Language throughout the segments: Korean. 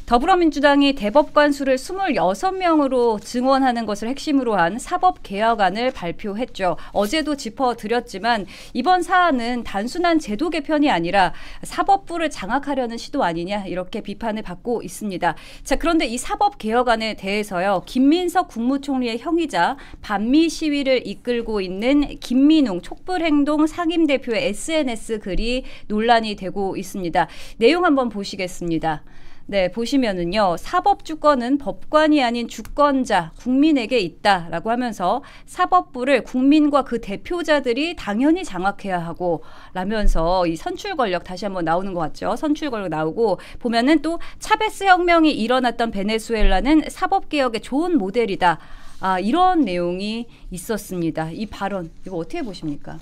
더불어민주당이 대법관 수를 26명으로 증원하는 것을 핵심으로 한 사법개혁안을 발표했죠. 어제도 짚어드렸지만 이번 사안은 단순한 제도 개편이 아니라 사법부를 장악하려는 시도 아니냐 이렇게 비판을 받고 있습니다. 자, 그런데 이 사법개혁안에 대해서요. 김민석 국무총리의 형이자 반미 시위를 이끌고 있는 김민웅 촛불행동 상임대표의 SNS 글이 논란이 되고 있습니다. 내용 한번 보시겠습니다. 네, 보시면은요. 사법주권은 법관이 아닌 주권자, 국민에게 있다라고 하면서 사법부를 국민과 그 대표자들이 당연히 장악해야 하고 라면서 이 선출 권력 다시 한번 나오는 것 같죠. 선출 권력 나오고 보면은 또 차베스 혁명이 일어났던 베네수엘라는 사법개혁의 좋은 모델이다. 아, 이런 내용이 있었습니다. 이 발언, 이거 어떻게 보십니까?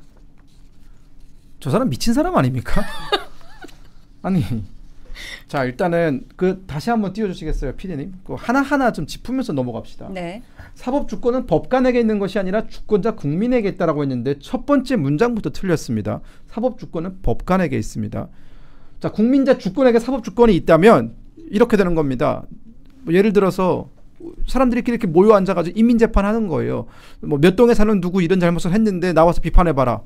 저 사람 미친 사람 아닙니까? 아니, 자 일단은 다시 한번 띄워주시겠어요, 피디님? 하나하나 좀 짚으면서 넘어갑시다. 네. 사법 주권은 법관에게 있는 것이 아니라 주권자 국민에게 있다라고 했는데 첫 번째 문장부터 틀렸습니다. 사법 주권은 법관에게 있습니다. 자, 국민자 주권에게 사법 주권이 있다면 이렇게 되는 겁니다. 뭐 예를 들어서 사람들끼리 이렇게 모여 앉아가지고 인민재판하는 거예요. 뭐 몇 동에 사는 누구 이런 잘못을 했는데 나와서 비판해봐라.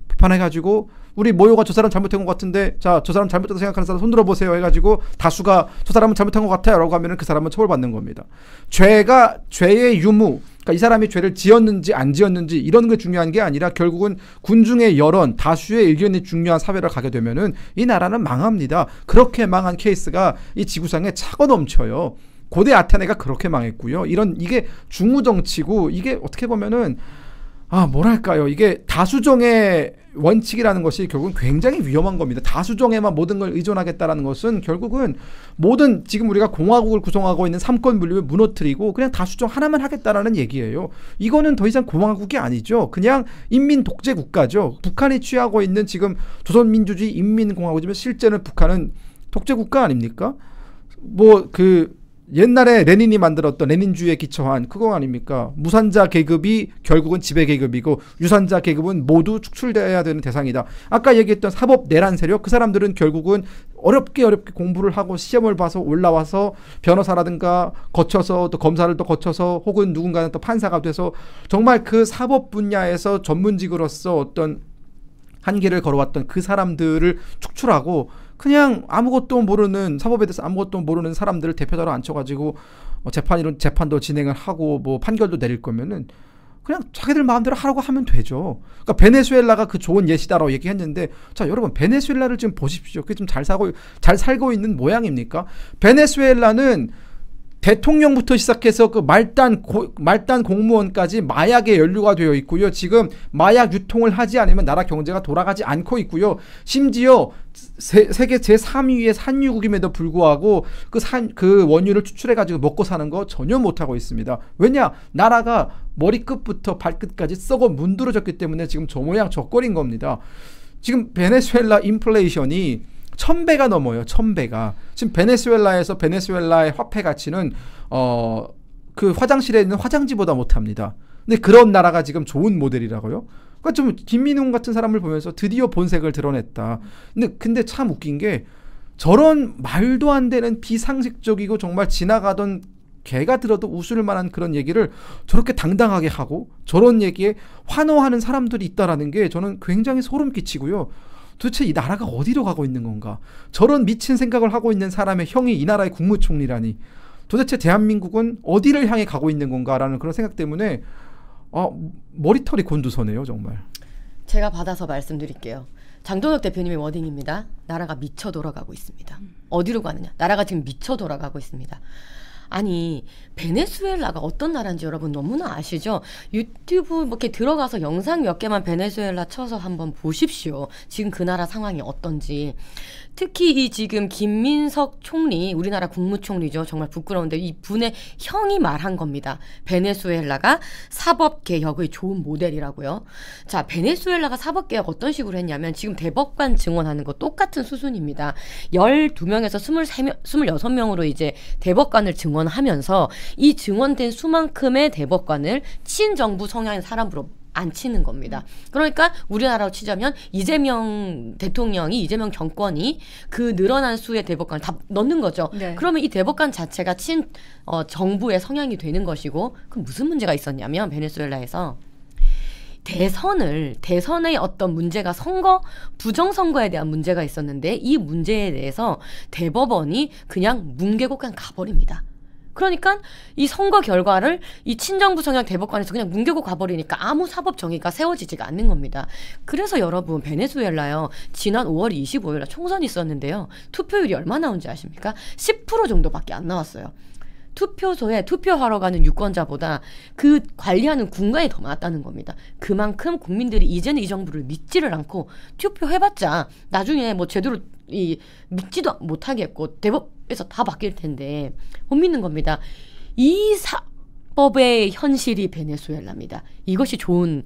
비판해가지고 우리 모여가 저 사람 잘못한 것 같은데 자, 저 사람 잘못했다고 생각하는 사람 손 들어보세요 해가지고 다수가 저 사람은 잘못한 것 같아요 라고 하면은 그 사람은 처벌받는 겁니다. 죄의 유무, 그러니까 이 사람이 죄를 지었는지 안 지었는지 이런 게 중요한 게 아니라 결국은 군중의 여론, 다수의 의견이 중요한 사회를 가게 되면은 이 나라는 망합니다. 그렇게 망한 케이스가 이 지구상에 차고 넘쳐요. 고대 아테네가 그렇게 망했고요. 이게 중무정치고 이게 어떻게 보면은 뭐랄까요. 이게 다수정의 원칙이라는 것이 결국은 굉장히 위험한 겁니다. 다수정에만 모든 걸 의존하겠다라는 것은 결국은 모든 지금 우리가 공화국을 구성하고 있는 삼권 분립을 무너뜨리고 그냥 다수정 하나만 하겠다라는 얘기예요. 이거는 더 이상 공화국이 아니죠. 그냥 인민 독재 국가죠. 북한이 취하고 있는 지금 조선민주주의 인민공화국이지만 실제는 북한은 독재 국가 아닙니까? 옛날에 레닌이 만들었던 레닌주의에 기초한 그거 아닙니까? 무산자 계급이 결국은 지배 계급이고 유산자 계급은 모두 축출돼야 되는 대상이다. 아까 얘기했던 사법 내란 세력 그 사람들은 결국은 어렵게 공부를 하고 시험을 봐서 올라와서 변호사라든가 거쳐서 또 검사를 또 거쳐서 혹은 누군가는 또 판사가 돼서 정말 그 사법 분야에서 전문직으로서 어떤 한계를 걸어왔던 그 사람들을 축출하고 그냥 아무것도 모르는 사법에 대해서 아무것도 모르는 사람들을 대표자로 앉혀가지고 재판도 진행을 하고 뭐 판결도 내릴 거면은 그냥 자기들 마음대로 하라고 하면 되죠. 그러니까 베네수엘라가 그 좋은 예시다라고 얘기했는데 자 여러분 베네수엘라를 지금 보십시오. 그게 좀 잘 살고 있는 모양입니까? 베네수엘라는 대통령부터 시작해서 그 말단 공무원까지 마약에 연루가 되어 있고요. 지금 마약 유통을 하지 않으면 나라 경제가 돌아가지 않고 있고요. 심지어 세계 제3위의 산유국임에도 불구하고 그 원유를 추출해가지고 먹고 사는 거 전혀 못하고 있습니다. 왜냐? 나라가 머리끝부터 발끝까지 썩어 문드러졌기 때문에 지금 저 모양 저 꼴인 겁니다. 지금 베네수엘라 인플레이션이 1000배가 넘어요. 1000배가. 지금 베네수엘라의 화폐 가치는 그 화장실에 있는 화장지보다 못합니다. 근데 그런 나라가 지금 좋은 모델이라고요? 그러니까 좀 김민웅 같은 사람을 보면서 드디어 본색을 드러냈다. 근데 참 웃긴 게 저런 말도 안 되는 비상식적이고 정말 지나가던 개가 들어도 웃을 만한 그런 얘기를 저렇게 당당하게 하고 저런 얘기에 환호하는 사람들이 있다라는 게 저는 굉장히 소름 끼치고요. 도대체 이 나라가 어디로 가고 있는 건가? 저런 미친 생각을 하고 있는 사람의 형이 이 나라의 국무총리라니. 도대체 대한민국은 어디를 향해 가고 있는 건가라는 그런 생각 때문에 머리털이 곤두서네요, 정말. 제가 받아서 말씀드릴게요. 장동혁 대표님의 워딩입니다. 나라가 미쳐 돌아가고 있습니다. 어디로 가느냐? 나라가 지금 미쳐 돌아가고 있습니다. 아니 베네수엘라가 어떤 나라인지 여러분 너무나 아시죠? 유튜브 뭐 이렇게 들어가서 영상 몇 개만 베네수엘라 쳐서 한번 보십시오. 지금 그 나라 상황이 어떤지. 특히 이 지금 김민석 총리, 우리나라 국무총리죠. 정말 부끄러운데 이 분의 형이 말한 겁니다. 베네수엘라가 사법개혁의 좋은 모델이라고요. 자, 베네수엘라가 사법개혁 어떤 식으로 했냐면 지금 대법관 증언하는 거 똑같은 수준입니다. 12명에서 26명으로 이제 대법관을 증언하면서 이 증언된 수만큼의 대법관을 친정부 성향의 사람으로 안 치는 겁니다. 그러니까 우리나라로 치자면 이재명 대통령이 이재명 정권이 그 늘어난 수의 대법관을 다 넣는 거죠. 네. 그러면 이 대법관 자체가 정부의 성향이 되는 것이고 그럼 무슨 문제가 있었냐면 베네수엘라에서 대선의 어떤 문제가 부정선거에 대한 문제가 있었는데 이 문제에 대해서 대법원이 그냥 뭉개고 그냥 가버립니다. 그러니까 이 선거 결과를 이 친정부 성향 대법관에서 그냥 뭉개고 가버리니까 아무 사법 정의가 세워지지가 않는 겁니다. 그래서 여러분 베네수엘라요. 지난 5월 25일에 총선이 있었는데요. 투표율이 얼마 나온지 아십니까? 10% 정도밖에 안 나왔어요. 투표소에 투표하러 가는 유권자보다 그 관리하는 군관이 더 많았다는 겁니다. 그만큼 국민들이 이제는 이 정부를 믿지를 않고 투표해봤자 나중에 뭐 제대로 믿지도 못하겠고 대법에서 다 바뀔 텐데 못 믿는 겁니다. 이 사법의 현실이 베네수엘라입니다. 이것이 좋은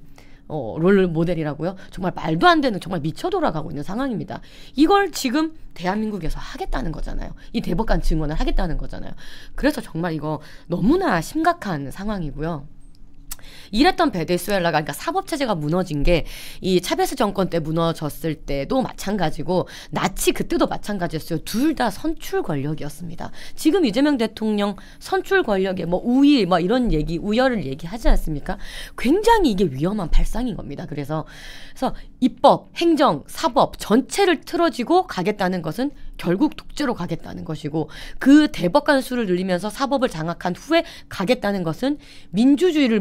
롤 모델이라고요? 정말 말도 안 되는 정말 미쳐 돌아가고 있는 상황입니다. 이걸 지금 대한민국에서 하겠다는 거잖아요. 이 대법관 증언을 하겠다는 거잖아요. 그래서 정말 이거 너무나 심각한 상황이고요. 이랬던 베네수엘라가 그러니까 사법체제가 무너진 게 이 차베스 정권 때 무너졌을 때도 마찬가지고 나치 그때도 마찬가지였어요. 둘 다 선출 권력이었습니다. 지금 이재명 대통령 선출 권력에 뭐 우위 뭐 이런 우열을 얘기하지 않습니까? 굉장히 이게 위험한 발상인 겁니다. 그래서 입법, 행정, 사법 전체를 틀어지고 가겠다는 것은 결국 독재로 가겠다는 것이고 그 대법관 수를 늘리면서 사법을 장악한 후에 가겠다는 것은 민주주의를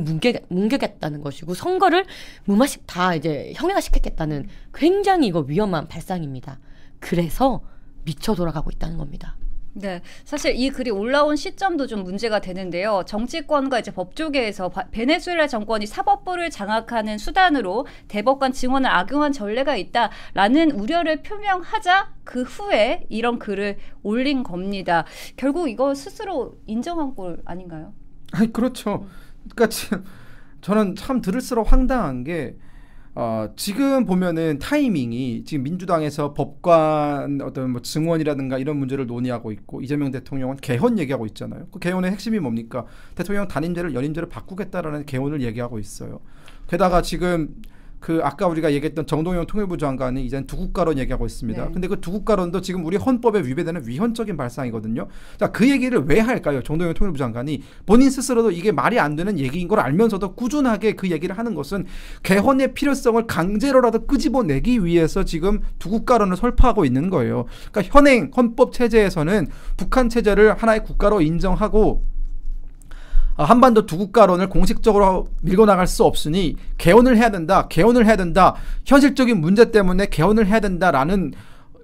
뭉개겠다는 것이고 선거를 무마식 다 이제 형해화시키겠다는 굉장히 이거 위험한 발상입니다. 그래서 미쳐 돌아가고 있다는 겁니다. 네, 사실 이 글이 올라온 시점도 좀 문제가 되는데요. 정치권과 이제 법조계에서 베네수엘라 정권이 사법부를 장악하는 수단으로 대법관 증언을 악용한 전례가 있다라는 우려를 표명하자 그 후에 이런 글을 올린 겁니다. 결국 이거 스스로 인정한 꼴 아닌가요? 아니 그렇죠. 그러니까 지금 저는 참 들을수록 황당한 게 지금 보면은 타이밍이 지금 민주당에서 법관 어떤 뭐 증언이라든가 이런 문제를 논의하고 있고 이재명 대통령은 개헌 얘기하고 있잖아요. 그 개헌의 핵심이 뭡니까? 대통령 단임제를 연임제를 바꾸겠다라는 개헌을 얘기하고 있어요. 게다가 지금 그 아까 우리가 얘기했던 정동영 통일부 장관이 이제는 두국가론 얘기하고 있습니다. 네. 근데 그 두국가론도 지금 우리 헌법에 위배되는 위헌적인 발상이거든요. 자, 그 얘기를 왜 할까요? 정동영 통일부 장관이 본인 스스로도 이게 말이 안 되는 얘기인 걸 알면서도 꾸준하게 그 얘기를 하는 것은 개헌의 필요성을 강제로라도 끄집어내기 위해서 지금 두국가론을 설파하고 있는 거예요. 그러니까 현행 헌법 체제에서는 북한 체제를 하나의 국가로 인정하고 한반도 두국가론을 공식적으로 밀고 나갈 수 없으니 개헌을 해야 된다. 현실적인 문제 때문에 개헌을 해야 된다라는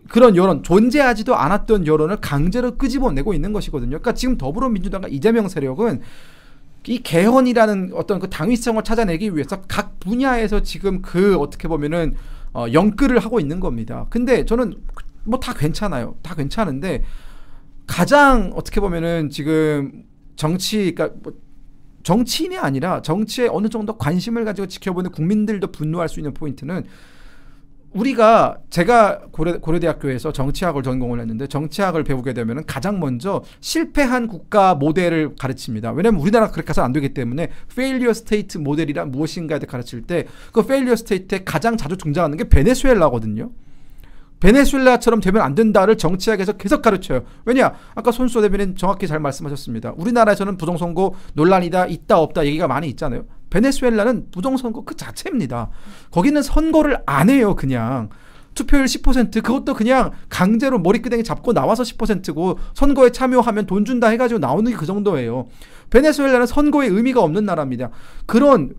그런 여론, 존재하지도 않았던 여론을 강제로 끄집어내고 있는 것이거든요. 그러니까 지금 더불어민주당과 이재명 세력은 이 개헌이라는 어떤 그 당위성을 찾아내기 위해서 각 분야에서 지금 그 어떻게 보면은 연끌을 하고 있는 겁니다. 근데 저는 뭐 다 괜찮아요. 다 괜찮은데 가장 어떻게 보면은 지금 그러니까 뭐 정치인이 아니라 정치에 어느 정도 관심을 가지고 지켜보는 국민들도 분노할 수 있는 포인트는 제가 고려대학교에서 정치학을 전공을 했는데 정치학을 배우게 되면은 가장 먼저 실패한 국가 모델을 가르칩니다. 왜냐하면 우리나라가 그렇게 해서 안 되기 때문에 failure state 모델이란 무엇인가에 대해 가르칠 때 그 failure state에 가장 자주 등장하는 게 베네수엘라거든요. 베네수엘라처럼 되면 안 된다를 정치학에서 계속 가르쳐요. 왜냐? 아까 손수호 대변인 정확히 잘 말씀하셨습니다. 우리나라에서는 부정선거 논란이다, 있다, 없다 얘기가 많이 있잖아요. 베네수엘라는 부정선거 그 자체입니다. 거기는 선거를 안 해요. 그냥 투표율 10% 그것도 그냥 강제로 머리끄댕이 잡고 나와서 10%고 선거에 참여하면 돈 준다 해가지고 나오는 게 그 정도예요. 베네수엘라는 선거에 의미가 없는 나라입니다.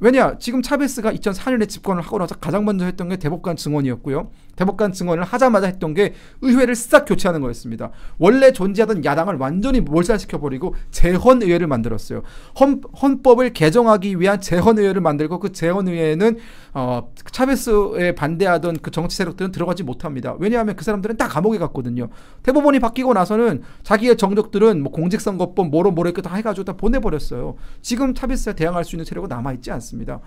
왜냐 지금 차베스가 2004년에 집권을 하고 나서 가장 먼저 했던 게 대법관 증언이었고요. 대법관 증언을 하자마자 했던 게 의회를 싹 교체하는 거였습니다. 원래 존재하던 야당을 완전히 몰살시켜버리고 재헌의회를 만들었어요. 헌법을 개정하기 위한 재헌의회를 만들고 그 재헌의회에는 차베스에 반대하던 그 정치 세력들은 들어가지 못합니다. 왜냐하면 그 사람들은 다 감옥에 갔거든요. 대법원이 바뀌고 나서는 자기의 정적들은 뭐 공직선거법 뭐로 다 해가지고 다 보내버렸어요. 지금 차베스에 대항할 수 있는 세력은 남아있지 않습니다.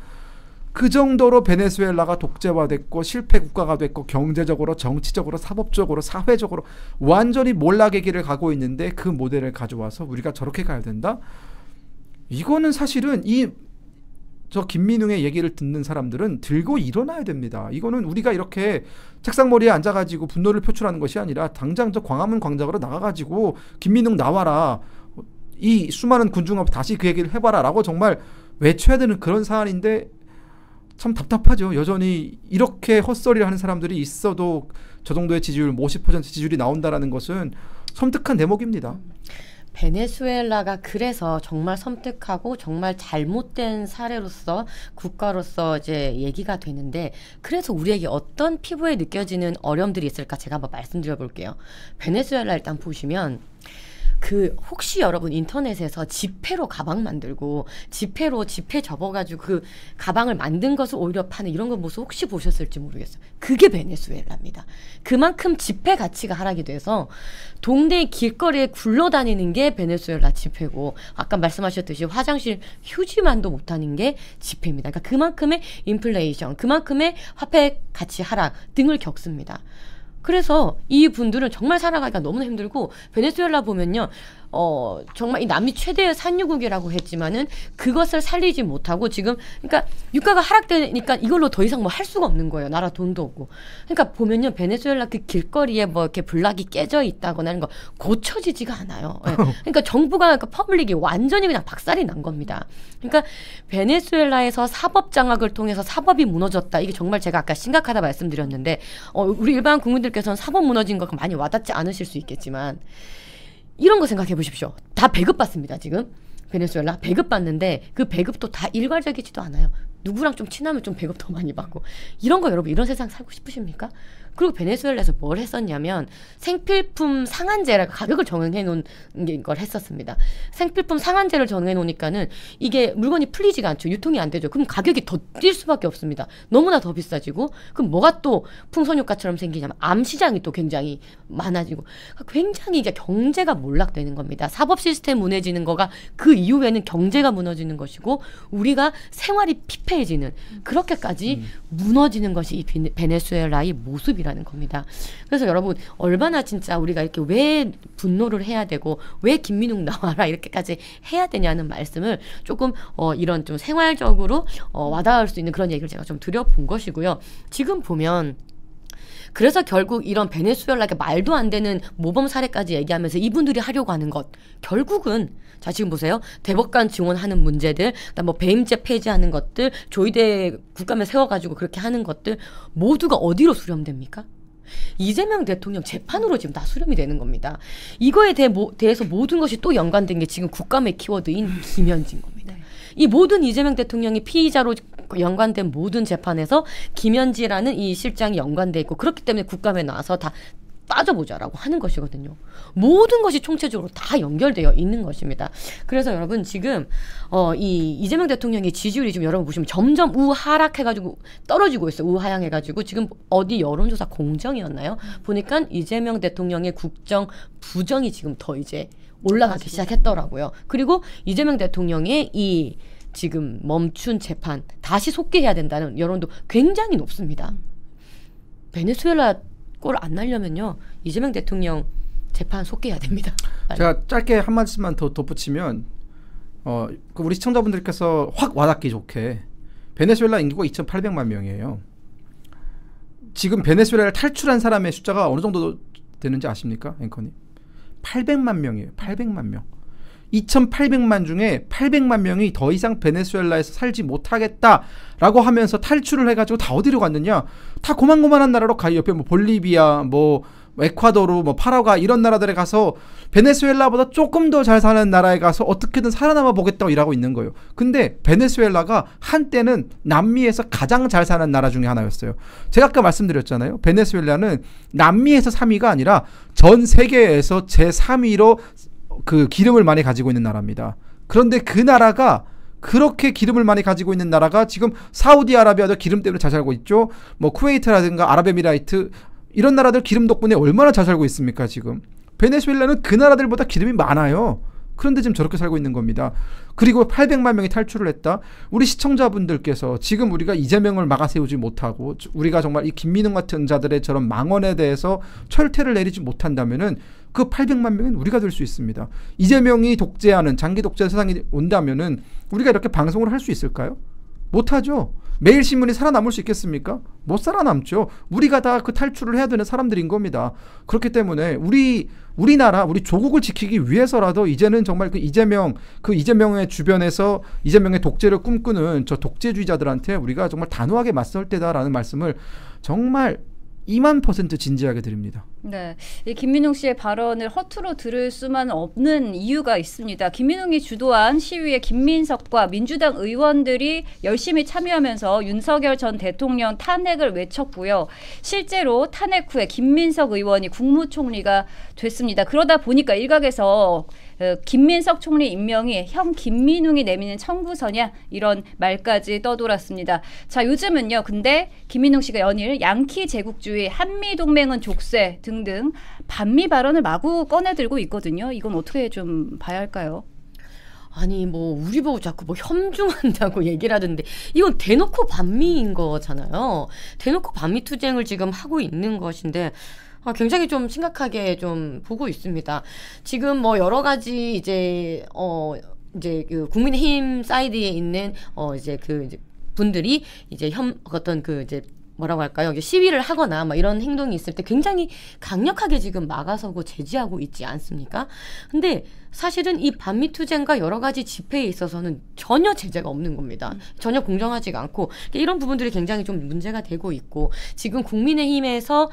그 정도로 베네수엘라가 독재화됐고 실패 국가가 됐고 경제적으로 정치적으로 사법적으로 사회적으로 완전히 몰락의 길을 가고 있는데 그 모델을 가져와서 우리가 저렇게 가야 된다? 이거는 사실은 저 김민웅의 얘기를 듣는 사람들은 들고 일어나야 됩니다. 이거는 우리가 이렇게 책상머리에 앉아가지고 분노를 표출하는 것이 아니라 당장 저 광화문 광장으로 나가가지고 김민웅 나와라. 이 수많은 군중 앞에 다시 그 얘기를 해봐라 라고 정말 외쳐야 되는 그런 사안인데 참 답답하죠. 여전히 이렇게 헛소리를 하는 사람들이 있어도 저 정도의 지지율, 50% 지지율이 나온다라는 것은 섬뜩한 대목입니다. 베네수엘라가 그래서 정말 섬뜩하고 정말 잘못된 사례로서 국가로서 이제 얘기가 되는데, 그래서 우리에게 어떤 피부에 느껴지는 어려움들이 있을까 제가 한번 말씀드려 볼게요. 베네수엘라 일단 보시면 혹시 여러분 인터넷에서 지폐로 가방 만들고 지폐로 지폐 접어가지고 그 가방을 만든 것을 오히려 파는 이런 거 모습 혹시 보셨을지 모르겠어요. 그게 베네수엘라입니다. 그만큼 지폐 가치가 하락이 돼서 동네 길거리에 굴러다니는 게 베네수엘라 지폐고, 아까 말씀하셨듯이 화장실 휴지만도 못하는 게 지폐입니다. 그러니까 그만큼의 인플레이션, 그만큼의 화폐 가치 하락 등을 겪습니다. 그래서 이 분들은 정말 살아가기가 너무나 힘들고, 베네수엘라 보면요, 정말 이 남미 최대의 산유국이라고 했지만은 그것을 살리지 못하고 지금, 그러니까 유가가 하락되니까 이걸로 더 이상 뭐 할 수가 없는 거예요. 나라 돈도 없고. 그러니까 보면요, 베네수엘라 그 길거리에 뭐 이렇게 블락이 깨져 있다거나 하는 거 고쳐지지가 않아요. 네. 그러니까 정부가 그 퍼블릭이 완전히 그냥 박살이 난 겁니다. 그러니까 베네수엘라에서 사법 장악을 통해서 사법이 무너졌다. 이게 정말 제가 아까 심각하다 말씀드렸는데, 우리 일반 국민들께서는 사법 무너진 거 많이 와닿지 않으실 수 있겠지만, 이런 거 생각해 보십시오. 다 배급받습니다. 지금 베네수엘라 배급받는데 그 배급도 다 일괄적이지도 않아요. 누구랑 좀 친하면 좀 배급 더 많이 받고. 이런 거 여러분, 이런 세상 살고 싶으십니까? 그리고 베네수엘라에서 뭘 했었냐면 생필품 상한제라고 가격을 정해 놓은 걸 했었습니다. 생필품 상한제를 정해 놓으니까는 이게 물건이 풀리지가 않죠. 유통이 안 되죠. 그럼 가격이 더 뛸 수밖에 없습니다. 너무나 더 비싸지고, 그럼 뭐가 또 풍선효과처럼 생기냐면 암 시장이 또 굉장히 많아지고, 굉장히 이제 경제가 몰락되는 겁니다. 사법 시스템 무너지는 거가 그 이후에는 경제가 무너지는 것이고, 우리가 생활이 피폐해지는, 그렇게까지 무너지는 것이 이 베네수엘라의 모습이라는 겁니다. 그래서 여러분, 얼마나 진짜 우리가 이렇게 왜 분노를 해야 되고 왜 김민웅 나와라 이렇게까지 해야 되냐는 말씀을 조금 이런 좀 생활적으로 와닿을 수 있는 그런 얘기를 제가 좀 드려본 것이고요. 지금 보면 그래서 결국 이런 베네수엘라가 말도 안 되는 모범 사례까지 얘기하면서 이분들이 하려고 하는 것, 결국은 자 지금 보세요. 대법관 지원하는 문제들, 그다음 뭐 배임죄 폐지하는 것들, 조이대 국감에 세워가지고 그렇게 하는 것들 모두가 어디로 수렴됩니까? 이재명 대통령 재판으로 지금 다 수렴이 되는 겁니다. 이거에 대해서 모든 것이 또 연관된 게 지금 국감의 키워드인 김현진 겁니다. 네. 이 모든 이재명 대통령이 피의자로 연관된 모든 재판에서 김현지라는 이 실장이 연관돼 있고, 그렇기 때문에 국감에 나와서 다 따져보자라고 하는 것이거든요. 모든 것이 총체적으로 다 연결되어 있는 것입니다. 그래서 여러분 지금 이 이재명 대통령의 지지율이 지금 여러분 보시면 점점 우하락해가지고 떨어지고 있어요. 우하향해가지고 지금 어디 여론조사 공정이었나요? 보니까 이재명 대통령의 국정 부정이 지금 더 이제 올라가기 시작했더라고요. 그리고 이재명 대통령의 이 지금 멈춘 재판 다시 속개해야 된다는 여론도 굉장히 높습니다. 베네수엘라 꼴 안 날려면요, 이재명 대통령 재판 속개해야 됩니다. 빨리. 제가 짧게 한 말씀만 더 덧붙이면, 우리 시청자분들께서 확 와닿기 좋게, 베네수엘라 인구가 2,800만 명이에요. 지금 베네수엘라를 탈출한 사람의 숫자가 어느 정도 되는지 아십니까, 앵커님? 800만 명이에요. 800만 명. 2,800만 중에 800만 명이 더 이상 베네수엘라에서 살지 못하겠다라고 하면서 탈출을 해가지고 다 어디로 갔느냐? 다 고만고만한 나라로 가요. 옆에 뭐 볼리비아, 뭐 에콰도르, 뭐 파라과 이런 나라들에 가서 베네수엘라보다 조금 더 잘 사는 나라에 가서 어떻게든 살아남아 보겠다고 일하고 있는 거예요. 근데 베네수엘라가 한때는 남미에서 가장 잘 사는 나라 중에 하나였어요. 제가 아까 말씀드렸잖아요. 베네수엘라는 남미에서 3위가 아니라 전 세계에서 제3위로 그 기름을 많이 가지고 있는 나라입니다. 그런데 그 나라가, 그렇게 기름을 많이 가지고 있는 나라가 지금 사우디아라비아도 기름 때문에 잘 살고 있죠. 뭐 쿠웨이트라든가 아랍에미라이트 이런 나라들 기름 덕분에 얼마나 잘 살고 있습니까? 지금 베네수엘라는 그 나라들보다 기름이 많아요. 그런데 지금 저렇게 살고 있는 겁니다. 그리고 800만 명이 탈출을 했다. 우리 시청자분들께서 지금 우리가 이재명을 막아세우지 못하고, 우리가 정말 이 김민웅 같은 자들의 저런 망언에 대해서 철퇴를 내리지 못한다면은 그 800만 명은 우리가 될 수 있습니다. 이재명이 독재하는 장기 독재 세상이 온다면은 우리가 이렇게 방송을 할 수 있을까요? 못하죠. 매일신문이 살아남을 수 있겠습니까? 못 살아남죠. 우리가 다 그 탈출을 해야 되는 사람들인 겁니다. 그렇기 때문에 우리나라, 우리 조국을 지키기 위해서라도 이제는 정말 그 이재명의 주변에서 이재명의 독재를 꿈꾸는 저 독재주의자들한테 우리가 정말 단호하게 맞설 때다라는 말씀을 정말 2만% 진지하게 드립니다. 네, 이 김민웅 씨의 발언을 허투루 들을 수만 없는 이유가 있습니다. 김민웅이 주도한 시위에 김민석과 민주당 의원들이 열심히 참여하면서 윤석열 전 대통령 탄핵을 외쳤고요. 실제로 탄핵 후에 김민석 의원이 국무총리가 됐습니다. 그러다 보니까 일각에서 김민석 총리 임명이 형 김민웅이 내미는 청구서냐 이런 말까지 떠돌았습니다. 자, 요즘은요. 근데 김민웅 씨가 연일 양키 제국주의, 한미동맹은 족쇄 등등 반미 발언을 마구 꺼내들고 있거든요. 이건 어떻게 좀 봐야 할까요? 아니 뭐 우리 보고 자꾸 뭐 협중한다고 얘기를 하던데 이건 대놓고 반미인 거잖아요. 대놓고 반미 투쟁을 지금 하고 있는 것인데 굉장히 좀 심각하게 좀 보고 있습니다. 지금 뭐 여러 가지 이제 그 국민의힘 사이드에 있는 이제 분들이 이제 어떤 이제 뭐라고 할까요? 시위를 하거나 막 이런 행동이 있을 때 굉장히 강력하게 지금 막아서고 제지하고 있지 않습니까? 근데 사실은 이 반미 투쟁과 여러 가지 집회에 있어서는 전혀 제재가 없는 겁니다. 전혀 공정하지가 않고 이런 부분들이 굉장히 좀 문제가 되고 있고 지금 국민의힘에서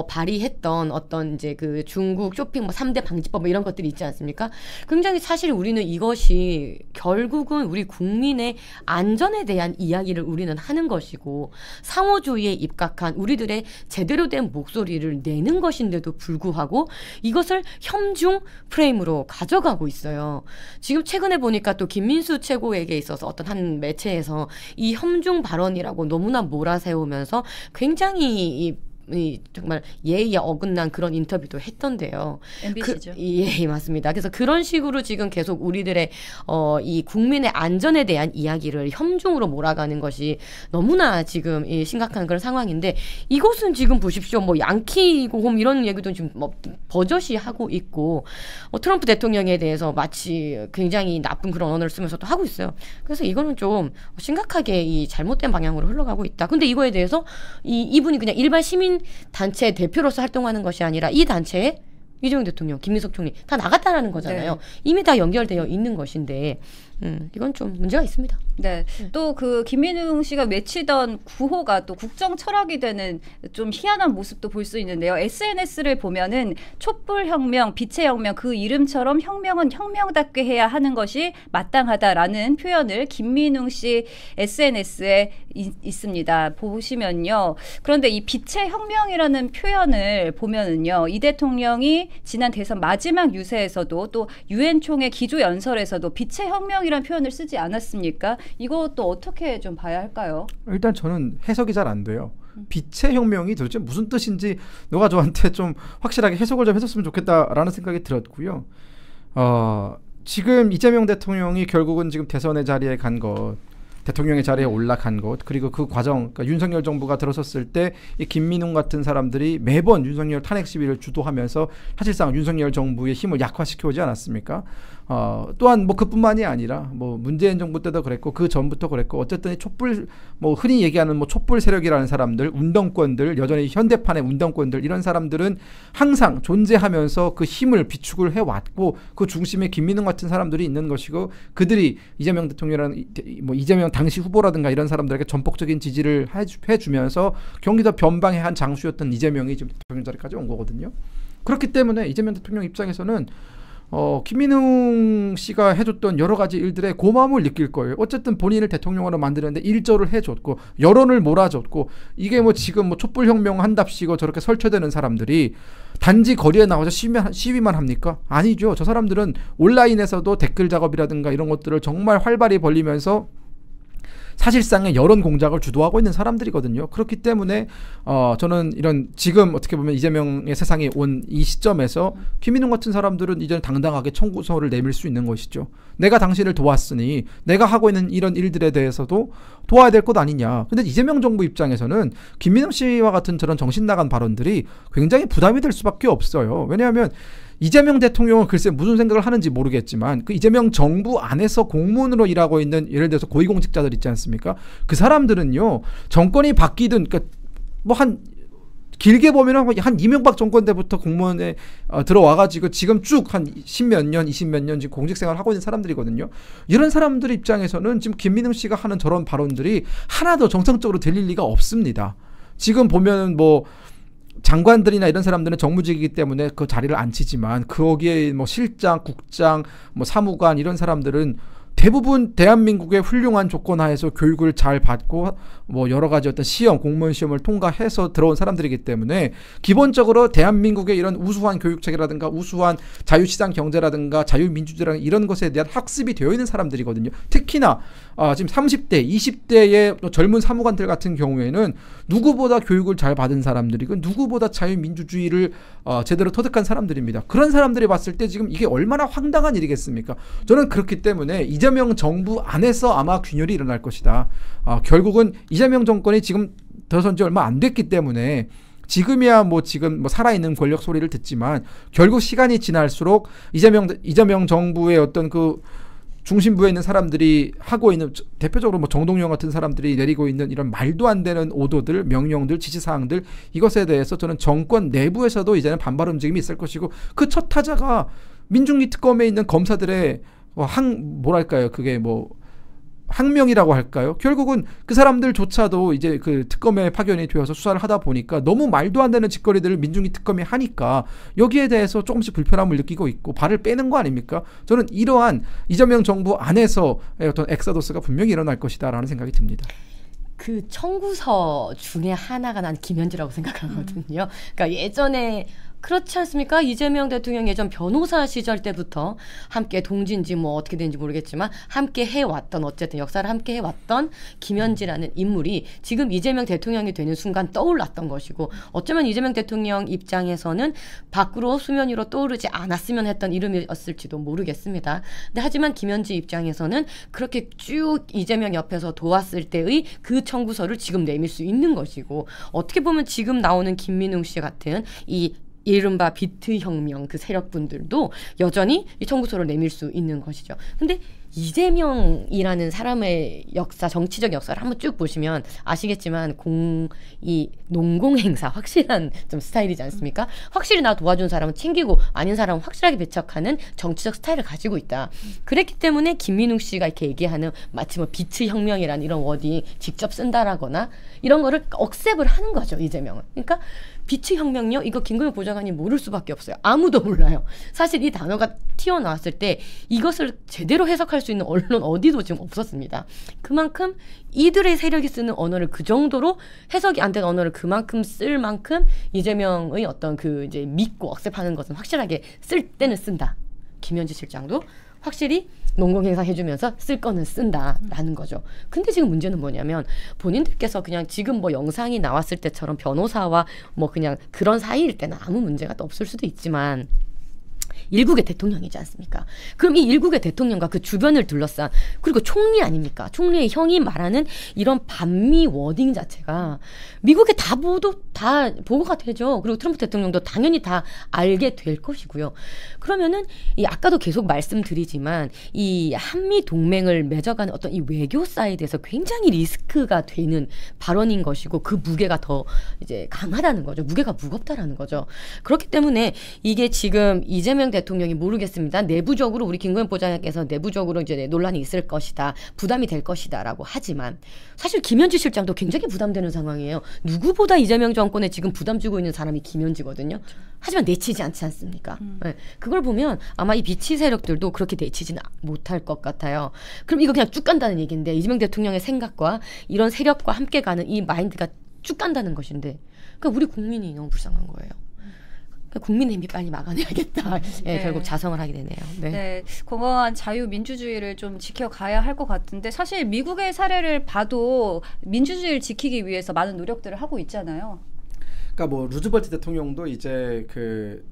발의했던 어떤 이제 그 중국 쇼핑 뭐 3대 방지법 뭐 이런 것들이 있지 않습니까? 굉장히 사실 우리는 이것이 결국은 우리 국민의 안전에 대한 이야기를 우리는 하는 것이고 상호주의에 입각한 우리들의 제대로 된 목소리를 내는 것인데도 불구하고 이것을 협중 프레임으로 가져가고 있어요. 지금 최근에 보니까 또 김민수 최고에게 있어서 어떤 한 매체에서 이 협중 발언이라고 너무나 몰아세우면서 굉장히 정말 예의에 어긋난 그런 인터뷰도 했던데요. MBC죠. 예, 맞습니다. 그래서 그런 식으로 지금 계속 우리들의 이 국민의 안전에 대한 이야기를 협중으로 몰아가는 것이 너무나 지금 심각한 그런 상황인데 이것은 지금 보십시오. 뭐 양키고 홈 이런 얘기도 지금 뭐 버젓이 하고 있고 트럼프 대통령에 대해서 마치 굉장히 나쁜 그런 언어를 쓰면서 또 하고 있어요. 그래서 이거는 좀 심각하게 이 잘못된 방향으로 흘러가고 있다. 근데 이거에 대해서 이분이 그냥 일반 시민 단체 대표로서 활동하는 것이 아니라 이 단체에 이재명 대통령, 김민석 총리 다 나갔다라는 거잖아요. 네. 이미 다 연결되어 있는 것인데 이건 좀 문제가 있습니다. 네. 또 그 김민웅 씨가 외치던 구호가 또 국정 철학이 되는 좀 희한한 모습도 볼 수 있는데요. SNS를 보면은 촛불혁명, 빛의 혁명 그 이름처럼 혁명은 혁명답게 해야 하는 것이 마땅하다라는 표현을 김민웅 씨 SNS에 있습니다. 보시면요. 그런데 이 빛의 혁명이라는 표현을 보면은요. 이 대통령이 지난 대선 마지막 유세에서도 또 유엔 총회 기조 연설에서도 빛의 혁명이라는 표현을 쓰지 않았습니까? 이것도 어떻게 좀 봐야 할까요? 일단 저는 해석이 잘 안 돼요. 빛의 혁명이 도대체 무슨 뜻인지 누가 저한테 좀 확실하게 해석을 좀 해줬으면 좋겠다라는 생각이 들었고요. 지금 이재명 대통령이 결국은 지금 대선의 자리에 간 것, 대통령의 자리에 올라간 것, 그리고 그 과정, 그러니까 윤석열 정부가 들어섰을 때 이 김민웅 같은 사람들이 매번 윤석열 탄핵 시위를 주도하면서 사실상 윤석열 정부의 힘을 약화시켜 오지 않았습니까? 또한 뭐 그뿐만이 아니라 뭐 문재인 정부 때도 그랬고 그 전부터 그랬고 어쨌든 이 촛불 뭐 흔히 얘기하는 뭐 촛불 세력이라는 사람들, 운동권들, 여전히 현대판의 운동권들 이런 사람들은 항상 존재하면서 그 힘을 비축을 해왔고 그 중심에 김민웅 같은 사람들이 있는 것이고 그들이 이재명 대통령이라는 뭐 이재명 당시 후보라든가 이런 사람들에게 전폭적인 지지를 해주면서 경기도 변방의 한 장수였던 이재명이 지금 대통령 자리까지 온 거거든요. 그렇기 때문에 이재명 대통령 입장에서는 김민웅 씨가 해줬던 여러 가지 일들에 고마움을 느낄 거예요. 어쨌든 본인을 대통령으로 만드는데 일조를 해줬고 여론을 몰아줬고 이게 뭐 지금 뭐 촛불혁명 한답시고 저렇게 설쳐되는 사람들이 단지 거리에 나와서 시위만 합니까? 아니죠. 저 사람들은 온라인에서도 댓글 작업이라든가 이런 것들을 정말 활발히 벌리면서 사실상의 여론 공작을 주도하고 있는 사람들이거든요. 그렇기 때문에 저는 이런 지금 어떻게 보면 이재명의 세상에 온 이 시점에서 김민웅 같은 사람들은 이제는 당당하게 청구서를 내밀 수 있는 것이죠. 내가 당신을 도왔으니 내가 하고 있는 이런 일들에 대해서도 도와야 될 것 아니냐. 근데 이재명 정부 입장에서는 김민웅 씨와 같은 저런 정신 나간 발언들이 굉장히 부담이 될 수밖에 없어요. 왜냐하면 이재명 대통령은 글쎄 무슨 생각을 하는지 모르겠지만 그 이재명 정부 안에서 공무원으로 일하고 있는 예를 들어서 고위공직자들 있지 않습니까? 그 사람들은요 정권이 바뀌든 그러니까 뭐 한 길게 보면은 한 이명박 정권 때부터 공무원에 들어와가지고 지금 쭉 한 10몇 년, 20몇 년 지금 공직생활을 하고 있는 사람들이거든요. 이런 사람들 입장에서는 지금 김민웅 씨가 하는 저런 발언들이 하나도 정상적으로 들릴 리가 없습니다. 지금 보면 뭐 장관들이나 이런 사람들은 정무직이기 때문에 그 자리를 안 치지만 거기에 뭐 실장, 국장, 뭐 사무관 이런 사람들은 대부분 대한민국의 훌륭한 조건 하에서 교육을 잘 받고 뭐 여러 가지 어떤 시험, 공무원 시험을 통과해서 들어온 사람들이기 때문에 기본적으로 대한민국의 이런 우수한 교육체계라든가 우수한 자유시장 경제라든가 자유민주주의라든가 이런 것에 대한 학습이 되어 있는 사람들이거든요. 특히나 지금 30대, 20대의 젊은 사무관들 같은 경우에는 누구보다 교육을 잘 받은 사람들이고 누구보다 자유민주주의를 제대로 터득한 사람들입니다. 그런 사람들이 봤을 때 지금 이게 얼마나 황당한 일이겠습니까? 저는 그렇기 때문에 이재명 정부 안에서 아마 균열이 일어날 것이다. 결국은 이재명 정권이 지금 들어선 지 얼마 안 됐기 때문에 지금이야 뭐 지금 뭐 살아있는 권력 소리를 듣지만 결국 시간이 지날수록 이재명 정부의 어떤 그 중심부에 있는 사람들이 하고 있는 대표적으로 뭐 정동영 같은 사람들이 내리고 있는 이런 말도 안 되는 오도들, 명령들, 지시사항들 이것에 대해서 저는 정권 내부에서도 이제는 반발 움직임이 있을 것이고 그 첫 타자가 민중기 특검에 있는 검사들의 뭐랄까요 그게 뭐 항명이라고 할까요? 결국은 그 사람들조차도 이제 그 특검에 파견이 되어서 수사를 하다 보니까 너무 말도 안 되는 짓거리들을 민중기 특검이 하니까 여기에 대해서 조금씩 불편함을 느끼고 있고 발을 빼는 거 아닙니까? 저는 이러한 이재명 정부 안에서 어떤 엑사도스가 분명히 일어날 것이다라는 생각이 듭니다. 그 청구서 중에 하나가 난 김현지라고 생각하거든요. 그러니까 예전에 그렇지 않습니까? 이재명 대통령 예전 변호사 시절 때부터 함께 동지인지 뭐 어떻게 되는지 모르겠지만 함께 해왔던 어쨌든 역사를 함께 해왔던 김현지라는 인물이 지금 이재명 대통령이 되는 순간 떠올랐던 것이고 어쩌면 이재명 대통령 입장에서는 밖으로 수면 위로 떠오르지 않았으면 했던 이름이었을지도 모르겠습니다. 근데 하지만 김현지 입장에서는 그렇게 쭉 이재명 옆에서 도왔을 때의 그 청구서를 지금 내밀 수 있는 것이고 어떻게 보면 지금 나오는 김민웅 씨 같은 이 이른바 비트혁명 그 세력분들도 여전히 이 청구서를 내밀 수 있는 것이죠. 근데 이재명이라는 사람의 역사, 정치적 역사를 한번 쭉 보시면 아시겠지만 이 농공행사 확실한 좀 스타일이지 않습니까? 확실히 나 도와준 사람은 챙기고 아닌 사람은 확실하게 배척하는 정치적 스타일을 가지고 있다. 그랬기 때문에 김민웅 씨가 이렇게 얘기하는 마치 뭐 비트혁명이라는 이런 워딩 직접 쓴다라거나 이런 거를 억셉을 하는 거죠, 이재명은. 그러니까 비트혁명요? 이거 김건희 보좌관이 모를 수밖에 없어요. 아무도 몰라요. 사실 이 단어가 튀어나왔을 때 이것을 제대로 해석할 수 있는 언론 어디도 지금 없었습니다. 그만큼 이들의 세력이 쓰는 언어를 그 정도로 해석이 안 된 언어를 그만큼 쓸 만큼 이재명의 어떤 그 이제 믿고 억셉하는 것은 확실하게 쓸 때는 쓴다. 김현지 실장도 확실히 농공행사 해주면서 쓸 거는 쓴다라는 거죠. 근데 지금 문제는 뭐냐면 본인들께서 그냥 지금 뭐 영상이 나왔을 때처럼 변호사와 뭐 그냥 그런 사이일 때는 아무 문제가 또 없을 수도 있지만 일국의 대통령이지 않습니까? 그럼 이 일국의 대통령과 그 주변을 둘러싼 그리고 총리 아닙니까? 총리의 형이 말하는 이런 반미 워딩 자체가 미국에 다 보고가 되죠. 그리고 트럼프 대통령도 당연히 다 알게 될 것이고요. 그러면은 이 아까도 계속 말씀드리지만 이 한미 동맹을 맺어가는 어떤 이 외교 사이드에서 굉장히 리스크가 되는 발언인 것이고 그 무게가 더 이제 강하다는 거죠. 무게가 무겁다라는 거죠. 그렇기 때문에 이게 지금 이재명 대통령이 모르겠습니다. 내부적으로 우리 김건희 보좌관께서 내부적으로 이제 논란이 있을 것이다. 부담이 될 것이다라고 하지만 사실 김현지 실장도 굉장히 부담되는 상황이에요. 누구보다 이재명 정권에 지금 부담 주고 있는 사람이 김현지거든요. 하지만 내치지 않지 않습니까? 네. 그걸 보면 아마 이 비치 세력들도 그렇게 내치지는 못할 것 같아요. 그럼 이거 그냥 쭉 간다는 얘기인데 이재명 대통령의 생각과 이런 세력과 함께 가는 이 마인드가 쭉 간다는 것인데 그러니까 우리 국민이 너무 불쌍한 거예요. 국민의힘이 빨리 막아내야겠다. 네, 결국 자성을 하게 되네요. 네. 네, 건강한 자유민주주의를 좀 지켜가야 할 것 같은데 사실 미국의 사례를 봐도 민주주의를 지키기 위해서 많은 노력들을 하고 있잖아요. 그러니까 뭐 루즈벨트 대통령도 이제 그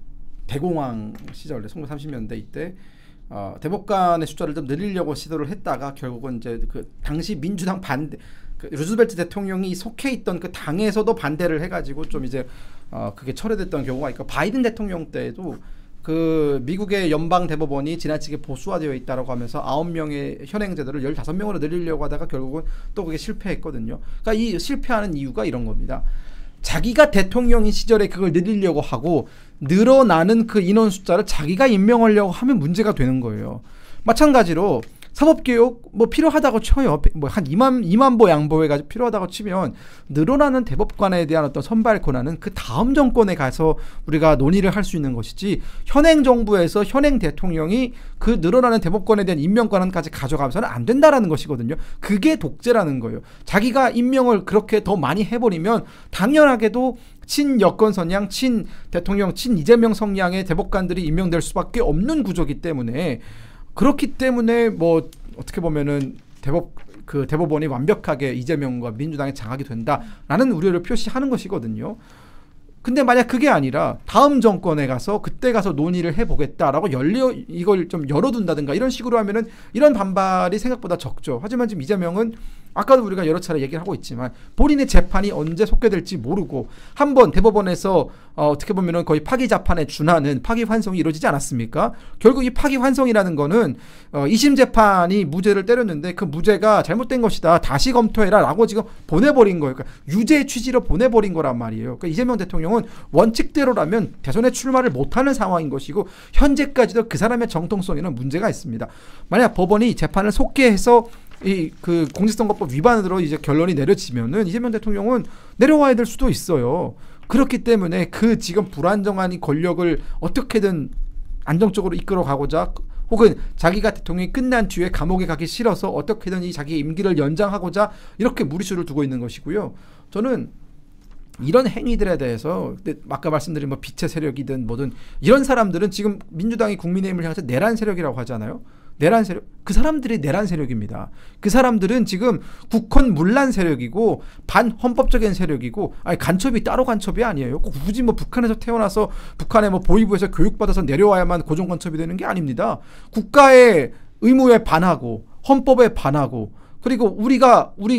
대공황 시절에 1930년대 이때 대법관의 숫자를 좀 늘리려고 시도를 했다가 결국은 이제 그 당시 민주당 반대 루즈벨트 대통령이 속해 있던 그 당에서도 반대를 해가지고 좀 이제 그게 철회됐던 경우가 있고 바이든 대통령 때에도 그 미국의 연방 대법원이 지나치게 보수화되어 있다라고 하면서 9명의 현행 제도를 15명으로 늘리려고 하다가 결국은 또 그게 실패했거든요. 그러니까 이 실패하는 이유가 이런 겁니다. 자기가 대통령인 시절에 그걸 늘리려고 하고 늘어나는 그 인원 숫자를 자기가 임명하려고 하면 문제가 되는 거예요. 마찬가지로 사법개혁 뭐 필요하다고 쳐요. 뭐 한 2만 보 양보해가지고 필요하다고 치면 늘어나는 대법관에 대한 어떤 선발 권한은 그 다음 정권에 가서 우리가 논의를 할 수 있는 것이지 현행 정부에서 현행 대통령이 그 늘어나는 대법관에 대한 임명 권한까지 가져가면서는 안 된다라는 것이거든요. 그게 독재라는 거예요. 자기가 임명을 그렇게 더 많이 해버리면 당연하게도 친여권 성향, 친 대통령, 친 이재명 성향의 대법관들이 임명될 수밖에 없는 구조기 때문에 그렇기 때문에 뭐 어떻게 보면은 대법원이 완벽하게 이재명과 민주당에 장악이 된다라는 우려를 표시하는 것이거든요. 근데 만약 그게 아니라 다음 정권에 가서 그때 가서 논의를 해보겠다라고 이걸 좀 열어둔다든가 이런 식으로 하면은 이런 반발이 생각보다 적죠. 하지만 지금 이재명은 아까도 우리가 여러 차례 얘기를 하고 있지만 본인의 재판이 언제 속개될지 모르고 한번 대법원에서 어떻게 보면은 거의 파기자판에 준하는 파기환송이 이루어지지 않았습니까? 결국 이 파기환송이라는 거는 2심 재판이 무죄를 때렸는데 그 무죄가 잘못된 것이다. 다시 검토해라 라고 지금 보내버린 거예요. 그러니까 유죄 취지로 보내버린 거란 말이에요. 그러니까 이재명 대통령은 원칙대로라면 대선에 출마를 못하는 상황인 것이고 현재까지도 그 사람의 정통성에는 문제가 있습니다. 만약 법원이 재판을 속개해서 그 공직선거법 위반으로 이제 결론이 내려지면은 이재명 대통령은 내려와야 될 수도 있어요. 그렇기 때문에 그 지금 불안정한 이 권력을 어떻게든 안정적으로 이끌어가고자 혹은 자기가 대통령이 끝난 뒤에 감옥에 가기 싫어서 어떻게든 자기의 임기를 연장하고자 이렇게 무리수를 두고 있는 것이고요. 저는 이런 행위들에 대해서 아까 말씀드린 뭐 빛의 세력이든 뭐든 이런 사람들은 지금 민주당이 국민의힘을 향해서 내란 세력이라고 하잖아요. 내란 세력, 그 사람들이 내란 세력입니다. 그 사람들은 지금 국헌 문란 세력이고 반헌법적인 세력이고 아니 간첩이 따로 간첩이 아니에요. 꼭 굳이 뭐 북한에서 태어나서 북한의 뭐 보위부에서 교육받아서 내려와야만 고정 간첩이 되는 게 아닙니다. 국가의 의무에 반하고 헌법에 반하고 그리고 우리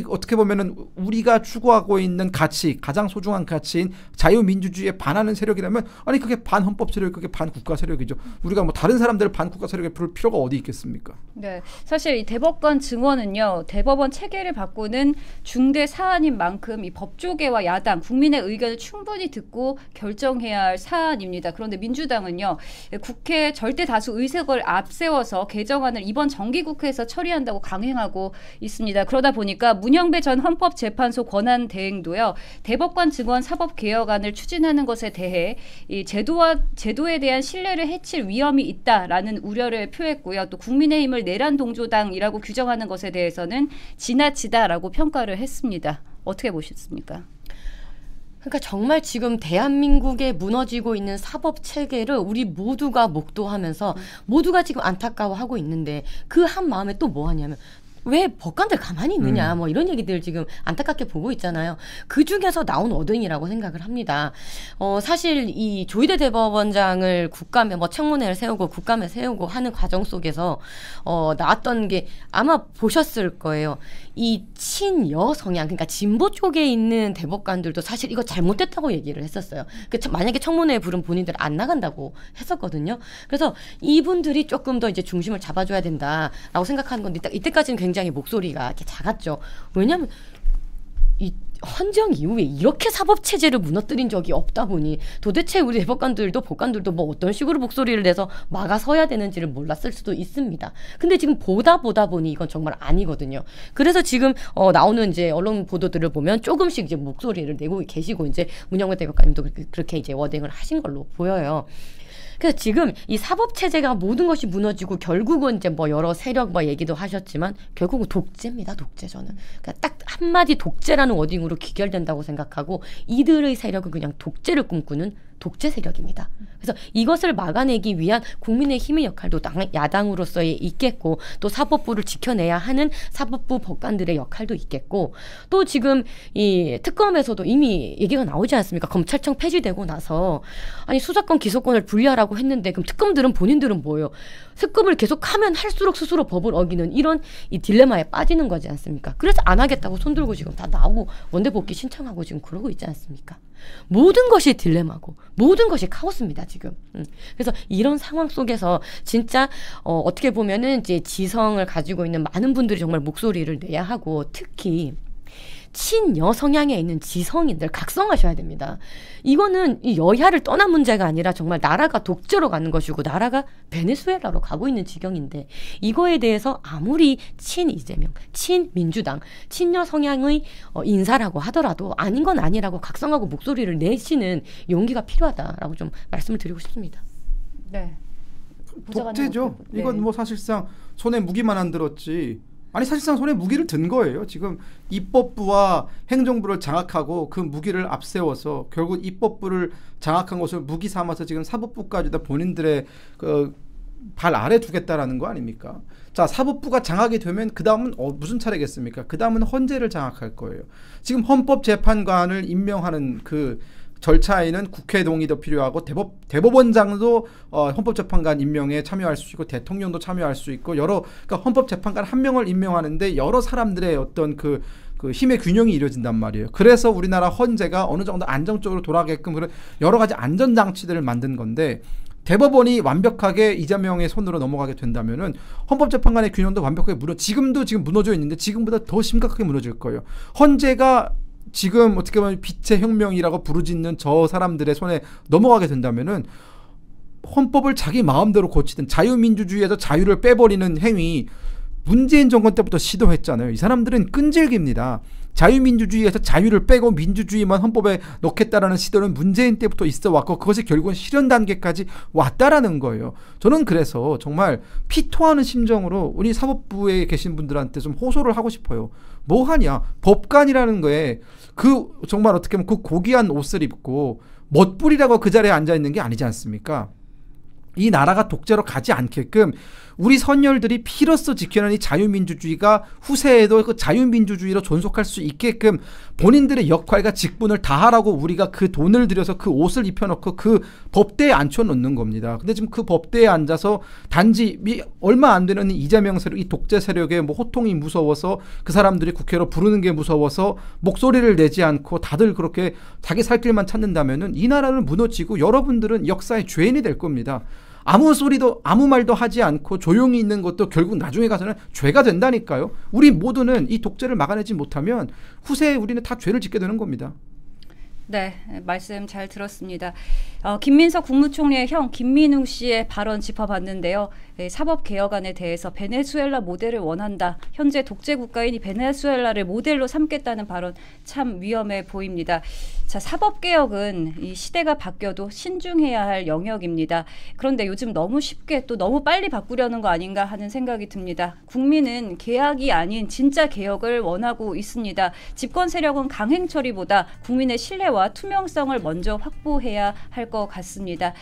어떻게 보면은 우리가 추구하고 있는 가치, 가장 소중한 가치인 자유민주주의에 반하는 세력이라면 아니 그게 반헌법 세력, 그게 반국가 세력이죠. 우리가 뭐 다른 사람들을 반국가 세력에 부를 필요가 어디 있겠습니까? 네, 사실 이 대법관 증원은요, 대법원 체계를 바꾸는 중대 사안인 만큼 이 법조계와 야당, 국민의 의견을 충분히 듣고 결정해야 할 사안입니다. 그런데 민주당은요, 국회 절대 다수 의석을 앞세워서 개정안을 이번 정기국회에서 처리한다고 강행하고 있습니다. 그러다 보니까 문영배 전 헌법재판소 권한 대행도요, 대법관 증원 사법개혁안을 추진하는 것에 대해 이 제도에 대한 신뢰를 해칠 위험이 있다라는 우려를 표했고요. 또 국민의힘을 내란 동조당이라고 규정하는 것에 대해서는 지나치다라고 평가를 했습니다. 어떻게 보셨습니까? 그러니까 정말 지금 대한민국에 무너지고 있는 사법 체계를 우리 모두가 목도하면서 모두가 지금 안타까워하고 있는데 그 한 마음에 또 뭐 하냐면 왜 법관들 가만히 있느냐 뭐 이런 얘기들 지금 안타깝게 보고 있잖아요. 그 중에서 나온 어딩이라고 생각을 합니다. 사실 이 조희대 대법원장을 국감에 뭐 청문회를 세우고 국감에 세우고 하는 과정 속에서 나왔던 게 아마 보셨을 거예요. 이 친여 성향, 그러니까 진보 쪽에 있는 대법관들도 사실 이거 잘못됐다고 얘기를 했었어요. 만약에 청문회에 부른 본인들 안 나간다고 했었거든요. 그래서 이분들이 조금 더 이제 중심을 잡아줘야 된다라고 생각하는 건데 이때까지는 굉장히 목소리가 이렇게 작았죠. 왜냐하면 이 헌정 이후에 이렇게 사법체제를 무너뜨린 적이 없다 보니 도대체 우리 대법관들도 법관들도 뭐 어떤 식으로 목소리를 내서 막아서야 되는지를 몰랐을 수도 있습니다. 근데 지금 보다 보니 이건 정말 아니거든요. 그래서 지금 나오는 이제 언론 보도들을 보면 조금씩 이제 목소리를 내고 계시고 이제 문영배 대법관님도 그렇게 이제 워딩을 하신 걸로 보여요. 그래서 지금 이 사법체제가 모든 것이 무너지고 결국은 이제 뭐 여러 세력 뭐 얘기도 하셨지만 결국은 독재입니다. 독재 저는. 그러니까 딱 한마디 독재라는 워딩으로 귀결된다고 생각하고 이들의 세력은 그냥 독재를 꿈꾸는 독재 세력입니다. 그래서 이것을 막아내기 위한 국민의 힘의 역할도 야당으로서의 있겠고 또 사법부를 지켜내야 하는 사법부 법관들의 역할도 있겠고 또 지금 이 특검에서도 이미 얘기가 나오지 않습니까? 검찰청 폐지되고 나서 아니 수사권 기소권을 분리하라고 했는데 그럼 특검들은 본인들은 뭐예요? 특검을 계속하면 할수록 스스로 법을 어기는 이런 이 딜레마에 빠지는 거지 않습니까? 그래서 안 하겠다고 손들고 지금 다 나오고 원대복귀 신청하고 지금 그러고 있지 않습니까? 모든 것이 딜레마고 모든 것이 카오스입니다 지금. 그래서 이런 상황 속에서 진짜 어떻게 보면은 이제 지성을 가지고 있는 많은 분들이 정말 목소리를 내야 하고 특히 친여 성향에 있는 지성인들 각성하셔야 됩니다. 이거는 이 여야를 떠난 문제가 아니라 정말 나라가 독재로 가는 것이고 나라가 베네수엘라로 가고 있는 지경인데 이거에 대해서 아무리 친 이재명, 친 민주당, 친여 성향의 인사라고 하더라도 아닌 건 아니라고 각성하고 목소리를 내시는 용기가 필요하다라고 좀 말씀을 드리고 싶습니다. 네. 독재죠. 네. 이건 뭐 사실상 손에 무기만 안 들었지. 아니 사실상 손에 무기를 든 거예요. 지금 입법부와 행정부를 장악하고 그 무기를 앞세워서 결국 입법부를 장악한 것을 무기 삼아서 지금 사법부까지 다 본인들의 그 발 아래 두겠다라는 거 아닙니까? 자, 사법부가 장악이 되면 그 다음은 무슨 차례겠습니까? 그 다음은 헌재를 장악할 거예요. 지금 헌법재판관을 임명하는 그 절차에는 국회 동의도 필요하고 대법원장도 헌법재판관 임명에 참여할 수 있고 대통령도 참여할 수 있고 그러니까 헌법재판관 한 명을 임명하는데 여러 사람들의 어떤 그 힘의 균형이 이루어진단 말이에요. 그래서 우리나라 헌재가 어느 정도 안정적으로 돌아가게끔 그런 여러 가지 안전장치들을 만든 건데 대법원이 완벽하게 이재명의 손으로 넘어가게 된다면은 헌법재판관의 균형도 완벽하게 지금 무너져 있는데 지금보다 더 심각하게 무너질 거예요. 헌재가 지금 어떻게 보면 빛의 혁명이라고 부르짖는 저 사람들의 손에 넘어가게 된다면은 헌법을 자기 마음대로 고치든 자유민주주의에서 자유를 빼버리는 행위 문재인 정권 때부터 시도했잖아요. 이 사람들은 끈질깁니다. 자유민주주의에서 자유를 빼고 민주주의만 헌법에 넣겠다라는 시도는 문재인 때부터 있어 왔고 그것이 결국은 실현 단계까지 왔다라는 거예요. 저는 그래서 정말 피토하는 심정으로 우리 사법부에 계신 분들한테 좀 호소를 하고 싶어요. 뭐 하냐? 법관이라는 거에 그 정말 어떻게 보면 그 고귀한 옷을 입고 멋부리라고 그 자리에 앉아 있는 게 아니지 않습니까? 이 나라가 독재로 가지 않게끔 우리 선열들이 피로써 지켜낸 이 자유민주주의가 후세에도 그 자유민주주의로 존속할 수 있게끔 본인들의 역할과 직분을 다하라고 우리가 그 돈을 들여서 그 옷을 입혀놓고 그 법대에 앉혀놓는 겁니다. 근데 지금 그 법대에 앉아서 단지 얼마 안 되는 이재명 세력, 이 독재 세력의 뭐 호통이 무서워서 그 사람들이 국회로 부르는 게 무서워서 목소리를 내지 않고 다들 그렇게 자기 살 길만 찾는다면은 이 나라는 무너지고 여러분들은 역사의 죄인이 될 겁니다. 아무 말도 하지 않고 조용히 있는 것도 결국 나중에 가서는 죄가 된다니까요. 우리 모두는 이 독재를 막아내지 못하면 후세에 우리는 다 죄를 짓게 되는 겁니다. 네, 말씀 잘 들었습니다. 김민석 국무총리의 형 김민웅 씨의 발언 짚어봤는데요. 사법개혁안에 대해서 베네수엘라 모델을 원한다. 현재 독재 국가인 이 베네수엘라를 모델로 삼겠다는 발언 참 위험해 보입니다. 자, 사법개혁은 이 시대가 바뀌어도 신중해야 할 영역입니다. 그런데 요즘 너무 쉽게 또 너무 빨리 바꾸려는 거 아닌가 하는 생각이 듭니다. 국민은 개혁이 아닌 진짜 개혁을 원하고 있습니다. 집권 세력은 강행 처리보다 국민의 신뢰와 투명성을 먼저 확보해야 할 것 같습니다.